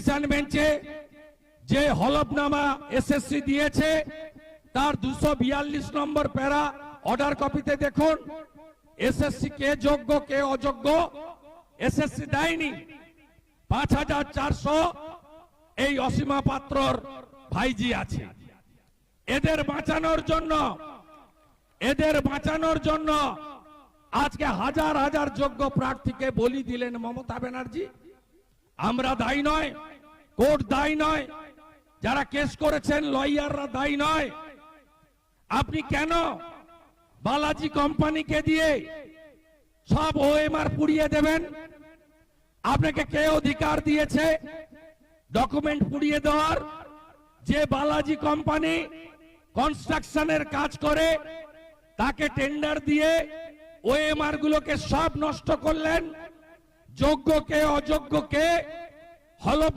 Division বেঞ্চে যে হলফনামা এসএসসি দিয়েছে তার 242 নম্বর প্যারা অর্ডার কপিতে দেখুন এসএসসি কে যোগ্য কে অযোগ্য এসএসসি দেয়নি। 5400 এই অসীমা পাত্রর ভাইজি আছে। এদের বাঁচানোর জন্য আজকে হাজার হাজার যোগ্য প্রার্থীকে বলি দিলেন মমতা ব্যানার্জি। আমরা দায়ী নয়, কোর্ট দায়ী নয়, যারা কেস করেছেন লয়াররা দায়ী নয়। আপনি কেন বালাজি কোম্পানিকে দিয়ে সব ওএমআর পুড়িয়ে দেবেন? আপনাকে কে অধিকার দিয়েছে ডকুমেন্ট পুড়িয়ে দেওয়ার? যে বালাজি কোম্পানি কনস্ট্রাকশনের কাজ করে তাকে টেন্ডার দিয়ে ওএমআর গুলোকে সব নষ্ট করলেন। যোগ্যকে অযোগ্যকে হলফ